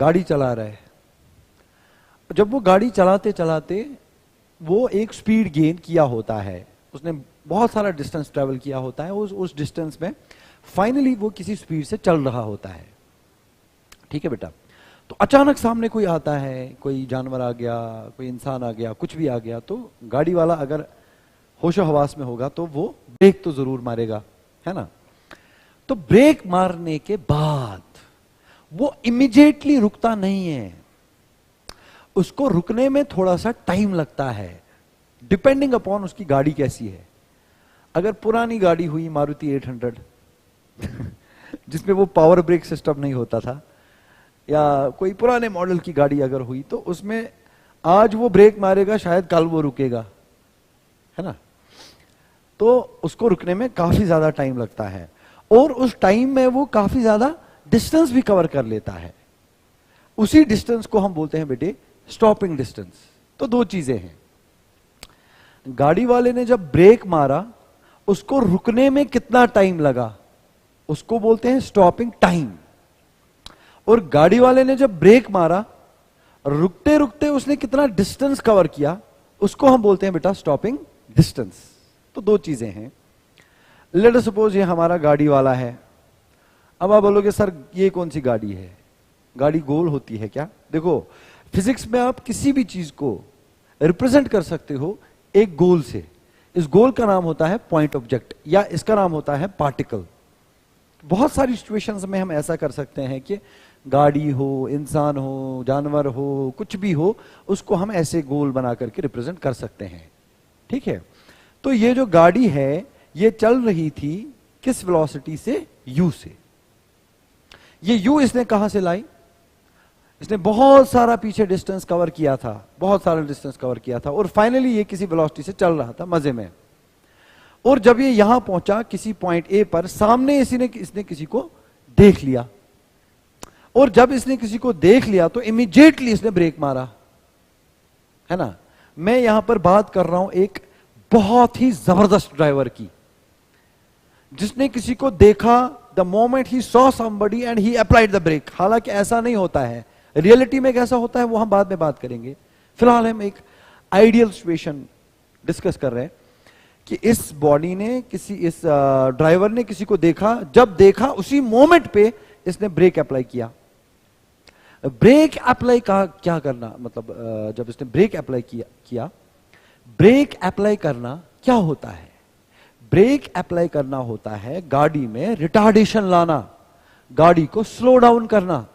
गाड़ी चला रहा है। जब वो गाड़ी चलाते चलाते वो एक स्पीड गेन किया होता है, उसने बहुत सारा डिस्टेंस ट्रेवल किया होता है, उस डिस्टेंस में फाइनली वो किसी स्पीड से चल रहा होता है। ठीक है बेटा। तो अचानक सामने कोई आता है, कोई जानवर आ गया, कोई इंसान आ गया, कुछ भी आ गया, तो गाड़ी वाला अगर होशो हवास में होगा तो वो ब्रेक तो जरूर मारेगा, है ना। तो ब्रेक मारने के बाद वो इमीडिएटली रुकता नहीं है, उसको रुकने में थोड़ा सा टाइम लगता है, डिपेंडिंग अपॉन उसकी गाड़ी कैसी है। अगर पुरानी गाड़ी हुई मारुति 800 जिसमें वो पावर ब्रेक सिस्टम नहीं होता था, या कोई पुराने मॉडल की गाड़ी अगर हुई, तो उसमें आज वो ब्रेक मारेगा, शायद कल वो रुकेगा, है ना। तो उसको रुकने में काफी ज्यादा टाइम लगता है, और उस टाइम में वो काफी ज्यादा डिस्टेंस भी कवर कर लेता है। उसी डिस्टेंस को हम बोलते हैं बेटे स्टॉपिंग डिस्टेंस। तो दो चीजें हैं, गाड़ी वाले ने जब ब्रेक मारा उसको रुकने में कितना टाइम लगा, उसको बोलते हैं स्टॉपिंग टाइम। और गाड़ी वाले ने जब ब्रेक मारा, रुकते रुकते उसने कितना डिस्टेंस कवर किया, उसको हम बोलते हैं बेटा स्टॉपिंग डिस्टेंस। तो दो चीजें हैं। लेट अस सपोज ये हमारा गाड़ी वाला है। अब आप बोलोगे सर ये कौन सी गाड़ी है, गाड़ी गोल होती है क्या? देखो फिजिक्स में आप किसी भी चीज को रिप्रेजेंट कर सकते हो एक गोल से। इस गोल का नाम होता है पॉइंट ऑब्जेक्ट, या इसका नाम होता है पार्टिकल। बहुत सारी सिचुएशंस में हम ऐसा कर सकते हैं कि गाड़ी हो, इंसान हो, जानवर हो, कुछ भी हो, उसको हम ऐसे गोल बना करके रिप्रेजेंट कर सकते हैं। ठीक है। तो ये जो गाड़ी है ये चल रही थी किस वेलोसिटी से? u से। ये u इसने कहां से लाई? इसने बहुत सारा पीछे डिस्टेंस कवर किया था, बहुत सारा डिस्टेंस कवर किया था, और फाइनली ये किसी वेलोसिटी से चल रहा था मजे में। और जब ये यहां पहुंचा किसी पॉइंट ए पर, सामने इसने किसी को देख लिया, और जब इसने किसी को देख लिया तो इमीडिएटली इसने ब्रेक मारा, है ना। मैं यहां पर बात कर रहा हूं एक बहुत ही जबरदस्त ड्राइवर की, जिसने किसी को देखा, the moment he saw somebody and he applied the brake. हालांकि ऐसा नहीं होता है, रियलिटी में कैसा होता है वो हम बाद में बात करेंगे। फिलहाल हम एक आइडियल सिचुएशन डिस्कस कर रहे हैं कि इस बॉडी ने इस ड्राइवर ने किसी को देखा, जब देखा उसी मोमेंट पे इसने ब्रेक अप्लाई किया। ब्रेक अप्लाई का क्या करना, मतलब जब इसने ब्रेक अप्लाई किया, ब्रेक अप्लाई करना क्या होता है? ब्रेक अप्लाई करना होता है गाड़ी में रिटार्डेशन लाना, गाड़ी को स्लो डाउन करना,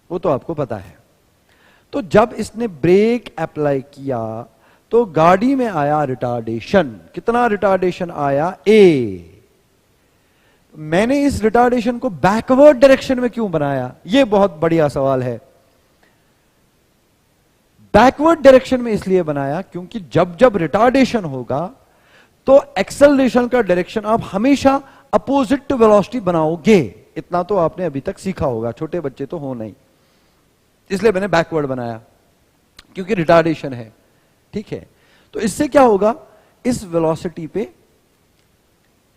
वो तो आपको पता है। तो जब इसने ब्रेक अप्लाई किया तो गाड़ी में आया रिटार्डेशन। कितना रिटार्डेशन आया? a। मैंने इस रिटार्डेशन को बैकवर्ड डायरेक्शन में क्यों बनाया? यह बहुत बढ़िया सवाल है। बैकवर्ड डायरेक्शन में इसलिए बनाया क्योंकि जब जब रिटार्डेशन होगा तो एक्सेलरेशन का डायरेक्शन आप हमेशा अपोजिट टू वेलोसिटी बनाओगे। इतना तो आपने अभी तक सीखा होगा, छोटे बच्चे तो हो नहीं, इसलिए मैंने बैकवर्ड बनाया क्योंकि रिटार्डेशन है। ठीक है। तो इससे क्या होगा, इस वेलोसिटी पे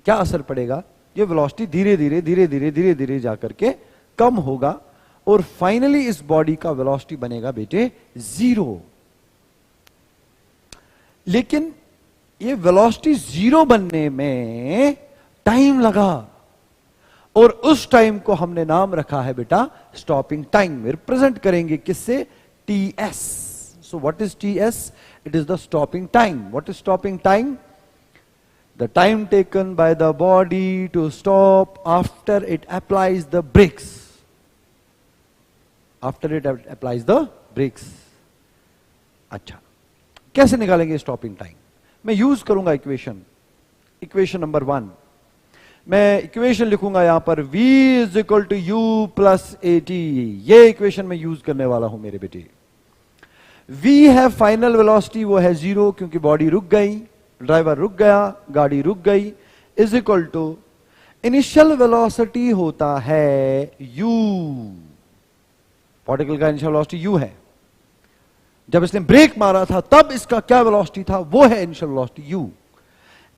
क्या असर पड़ेगा? ये वेलोसिटी धीरे धीरे धीरे धीरे धीरे धीरे जाकर के कम होगा, और फाइनली इस बॉडी का वेलोसिटी बनेगा बेटे 0। लेकिन ये वेलोसिटी 0 बनने में टाइम लगा, और उस टाइम को हमने नाम रखा है बेटा स्टॉपिंग टाइम। रिप्रेजेंट करेंगे किससे? ts। So what is ts? It is the stopping time. What is stopping time? The time taken by the body to stop after it applies the brakes. After it applies the brakes. अच्छा, कैसे निकालेंगे stopping time? मैं use करूंगा equation number 1। मैं equation लिखूंगा यहां पर v is equal to u plus at। ये इक्वेशन मैं यूज करने वाला हूं मेरे बेटे। v है फाइनल वेलोसिटी, वो है 0 क्योंकि बॉडी रुक गई, ड्राइवर रुक गया, गाड़ी रुक गई, is equal to initial velocity होता है u। पार्टिकल का इनिशियल वेलोसिटी u है। जब इसने ब्रेक मारा था तब इसका क्या वेलोसिटी था? वो है इनिशियल वेलोसिटी u।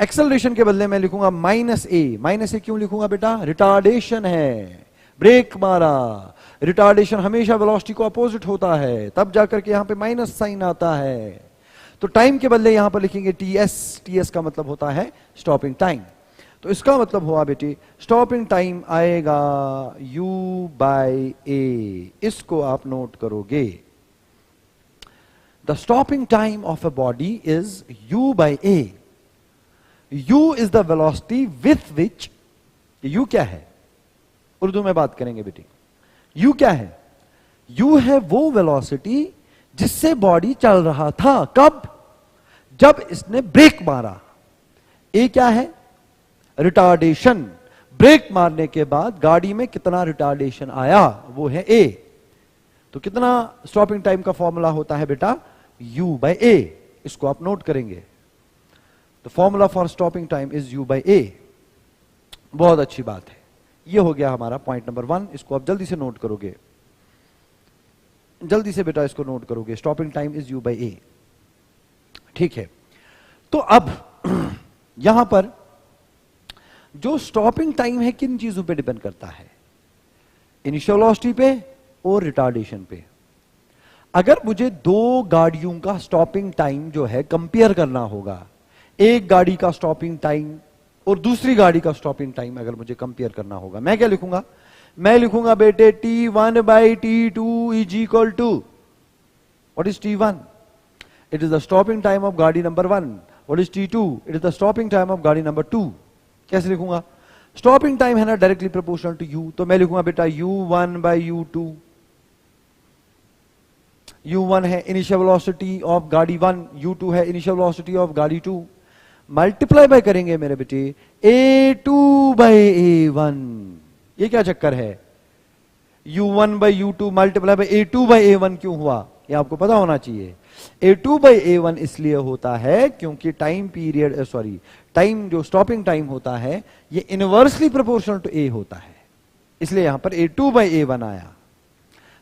एक्सेलरेशन के बदले में लिखूंगा -a। -a क्यों लिखूंगा बेटा? रिटार्डेशन है, ब्रेक मारा, रिटार्डेशन हमेशा वेलोसिटी को अपोजिट होता है, तब जाकर के यहां पे माइनस साइन आता है। तो टाइम के बदले यहां पर लिखेंगे टीएस, टीएस का मतलब होता है स्टॉपिंग टाइम। तो इसका मतलब हुआ बेटे स्टॉपिंग टाइम आएगा u बाय ए, इसको आप नोट करोगे। The stopping time of a body is u by a. u is the velocity with which, u क्या है उर्दू में बात करेंगे बेटे, u क्या है? u है वो वेलोसिटी जिससे बॉडी चल रहा था, कब? जब इसने ब्रेक मारा। a क्या है? रिटार्डेशन। ब्रेक मारने के बाद गाड़ी में कितना रिटार्डेशन आया, वो है a। तो कितना स्टॉपिंग टाइम का फॉर्मूला होता है बेटा? u by a। इसको आप नोट करेंगे। The formula for stopping time is u by a। बहुत अच्छी बात है। ये हो गया हमारा पॉइंट नंबर 1। इसको आप जल्दी से नोट करोगे, जल्दी से बेटा इसको नोट करोगे। Stopping time is u by a। ठीक है, तो अब यहां पर जो स्टॉपिंग टाइम है किन चीजों पे डिपेंड करता है? इनिशियल वेलोसिटी पे और रिटार्डेशन पे। अगर मुझे दो गाड़ियों का स्टॉपिंग टाइम जो है कंपेयर करना होगा, एक गाड़ी का स्टॉपिंग टाइम और दूसरी गाड़ी का स्टॉपिंग टाइम अगर मुझे कंपेयर करना होगा, मैं क्या लिखूंगा? मैं लिखूंगा बेटे T1 by T2 is equal to, what is T1? It is the stopping time of गाड़ी number 1। What is T2? It is the stopping time of गाड़ी नंबर 2। कैसे लिखूंगा? स्टॉपिंग टाइम है ना डायरेक्टली प्रोपोर्शनल टू u, तो मैं लिखूंगा बेटा u1 बाई u2। u1 है इनिशियल वेलोसिटी ऑफ गाड़ी 1, u2 है इनिशियल वेलोसिटी ऑफ गाड़ी 2। मल्टीप्लाई बाय करेंगे मेरे बेटे a2 बाई a1। ये क्या चक्कर है? u1 by u2 multiply by a2 by a1 क्यों हुआ? ये आपको पता होना चाहिए। a2 बाई a1 इसलिए होता है क्योंकि टाइम पीरियड, सॉरी, टाइम जो स्टॉपिंग टाइम होता है ये इनवर्सली प्रोपोर्शनल टू a होता है, इसलिए यहां पर a2 बाई a1 आया।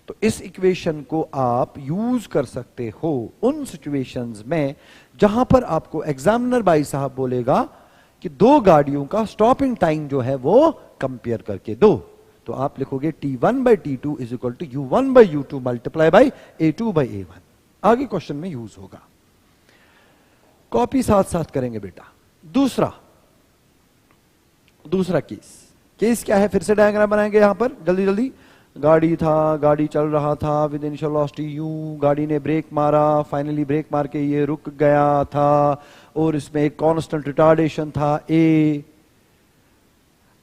तो इस इक्वेशन को आप यूज कर सकते हो उन सिचुएशंस में जहां पर आपको एग्जामिनर भाई साहब बोलेगा कि दो गाड़ियों का स्टॉपिंग टाइम जो है वो कंपेयर करके दो। तो आप लिखोगे T1 by T2 is equal to U1 by U2 multiply by A2 by A1। आगे क्वेश्चन में यूज होगा, कॉपी साथ साथ करेंगे बेटा। दूसरा केस क्या है? फिर से डायग्राम बनाएंगे यहां पर जल्दी जल्दी। गाड़ी था, गाड़ी चल रहा था विद इनिशियल वेलोसिटी u, गाड़ी ने ब्रेक मारा, फाइनली ब्रेक मार के ये रुक गया था और इसमें एक कांस्टेंट रिटार्डेशन था a।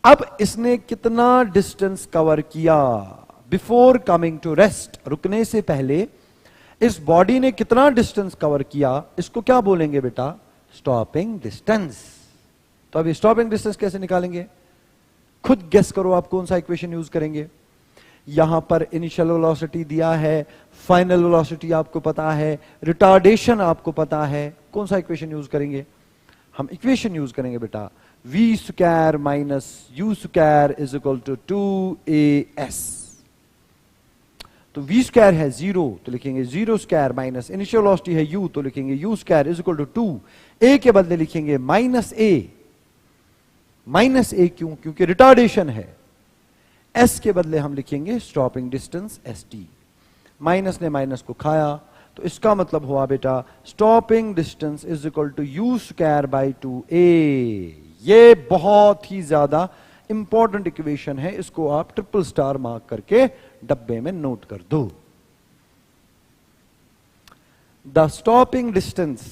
अब इसने कितना डिस्टेंस कवर किया बिफोर कमिंग टू रेस्ट? रुकने से पहले इस बॉडी ने कितना डिस्टेंस कवर किया, इसको क्या बोलेंगे बेटा? Stopping distance. तो अभी स्टॉपिंग डिस्टेंस कैसे निकालेंगे? खुद गेस करो आप कौन सा इक्वेशन यूज करेंगे। यहां पर इनिशियल वेलोसिटी दिया है, फाइनल वेलोसिटी आपको पता है, रिटार्डेशन आपको पता है, कौन सा इक्वेशन यूज करेंगे? हम इक्वेशन यूज करेंगे बेटा v square minus u square is equal to 2as। तो v स्क्वायर है 0 तो लिखेंगे 0 स्क्वायर माइनस इनिशियल वेलोसिटी है u तो लिखेंगे u square is equal to 2, a के बदले लिखेंगे माइनस a। माइनस a क्यों? क्योंकि रिटार्डेशन है। s के बदले हम लिखेंगे स्टॉपिंग डिस्टेंस st। माइनस ने माइनस को खाया तो इसका मतलब हुआ बेटा stopping distance is equal to u square by 2a। ये बहुत ही ज्यादा इंपॉर्टेंट इक्वेशन है, इसको आप ट्रिपल स्टार मार्क करके डब्बे में नोट कर दो। The stopping distance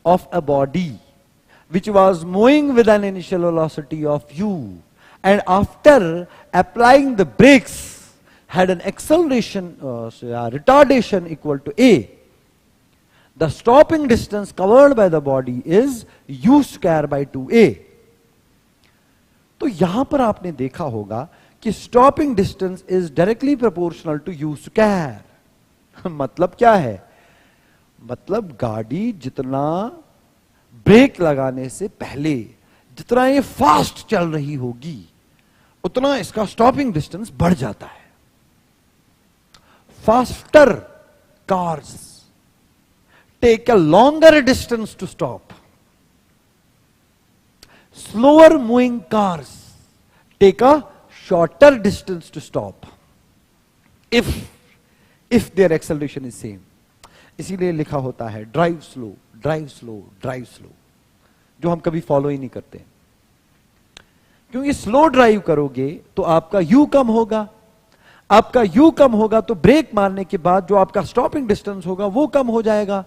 of a body which was moving with an initial velocity of u and after applying the brakes had an acceleration retardation equal to a. The stopping distance covered by the body is u square by 2a. तो यहां पर आपने देखा होगा कि stopping distance is directly proportional to u square. मतलब क्या है? मतलब गाड़ी जितना ब्रेक लगाने से पहले जितना ये फास्ट चल रही होगी उतना इसका स्टॉपिंग डिस्टेंस बढ़ जाता है। Faster cars take a longer distance to stop, slower moving cars take a shorter distance to stop. If there acceleration is same. इसीलिए लिखा होता है drive slow, drive slow, drive slow, जो हम कभी फॉलो ही नहीं करते, क्योंकि स्लो ड्राइव करोगे तो आपका यू कम होगा, आपका यू कम होगा तो ब्रेक मारने के बाद जो आपका स्टॉपिंग डिस्टेंस होगा वो कम हो जाएगा,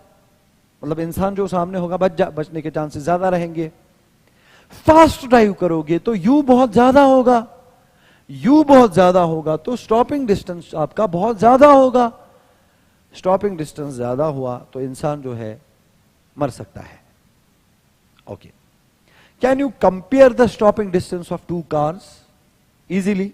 मतलब इंसान जो सामने होगा बचने के चांसेस ज्यादा रहेंगे। फास्ट ड्राइव करोगे तो यू बहुत ज्यादा होगा, यू बहुत ज्यादा होगा तो स्टॉपिंग डिस्टेंस आपका बहुत ज्यादा होगा, स्टॉपिंग डिस्टेंस ज्यादा हुआ तो इंसान जो है मर सकता है। Okay, can you compare the stopping distance of two cars easily?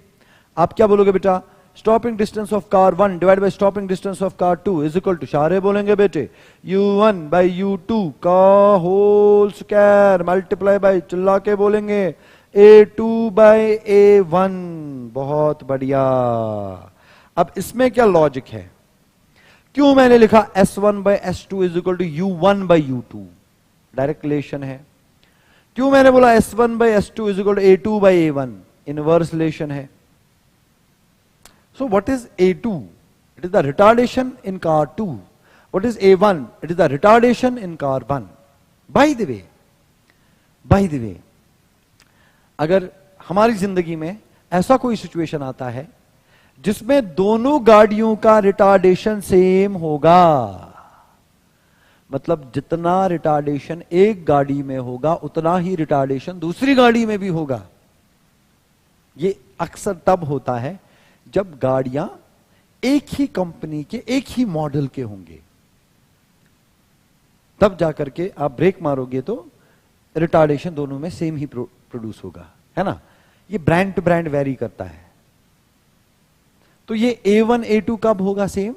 आप क्या बोलोगे बेटा? Stopping distance of car 1 divide by stopping distance of car 2 is equal to, सारे बोलेंगे बेटे, u1 बाई u2 का होल स्क्वायर मल्टीप्लाई बाई, चिल्ला के बोलेंगे, a2 बाई a1। बहुत बढ़िया। अब इसमें क्या लॉजिक है? क्यों मैंने लिखा s1 by s2 is equal to u1 by u2? Direct relation है। क्यों मैंने बोला s1 by s2 is equal to a2 by a1? Inverse relation है। So what is A2? It is the retardation in car 2. What is A1? It is the retardation in car 1. By the way, अगर हमारी जिंदगी में ऐसा कोई situation आता है जिसमें दोनों गाड़ियों का रिटार्डेशन सेम होगा, मतलब जितना रिटार्डेशन एक गाड़ी में होगा उतना ही रिटार्डेशन दूसरी गाड़ी में भी होगा। ये अक्सर तब होता है जब गाड़ियां एक ही कंपनी के एक ही मॉडल के होंगे, तब जाकर के आप ब्रेक मारोगे तो रिटार्डेशन दोनों में सेम ही प्रोड्यूस होगा, है ना। ये ब्रांड टू ब्रांड वेरी करता है। तो ये A1 A2 कब होगा सेम?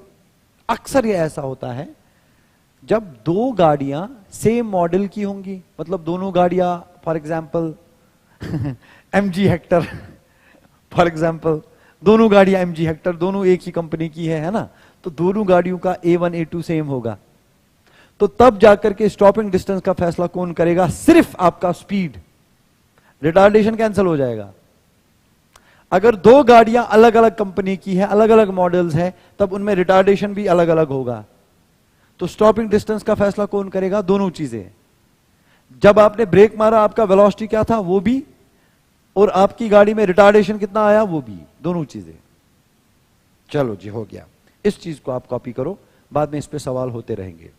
अक्सर ये ऐसा होता है जब दो गाड़ियां सेम मॉडल की होंगी, मतलब दोनों गाड़ियां for example MG Hector, for example दोनों गाड़ियां MG हेक्टर, दोनों एक ही कंपनी की है ना, तो दोनों गाड़ियों का A1 A2 सेम होगा। तो तब जाकर के स्टॉपिंग डिस्टेंस का फैसला कौन करेगा? सिर्फ आपका स्पीड, रिटार्डेशन कैंसिल हो जाएगा। अगर दो गाड़ियां अलग अलग कंपनी की है, अलग अलग मॉडल्स है, तब उनमें रिटार्डेशन भी अलग अलग होगा। तो स्टॉपिंग डिस्टेंस का फैसला कौन करेगा? दोनों चीजें। जब आपने ब्रेक मारा आपका वेलोसिटी क्या था वो भी, और आपकी गाड़ी में रिटार्डेशन कितना आया वो भी, दोनों चीजें। चलो जी, हो गया। इस चीज को आप कॉपी करो, बाद में इस पे सवाल होते रहेंगे।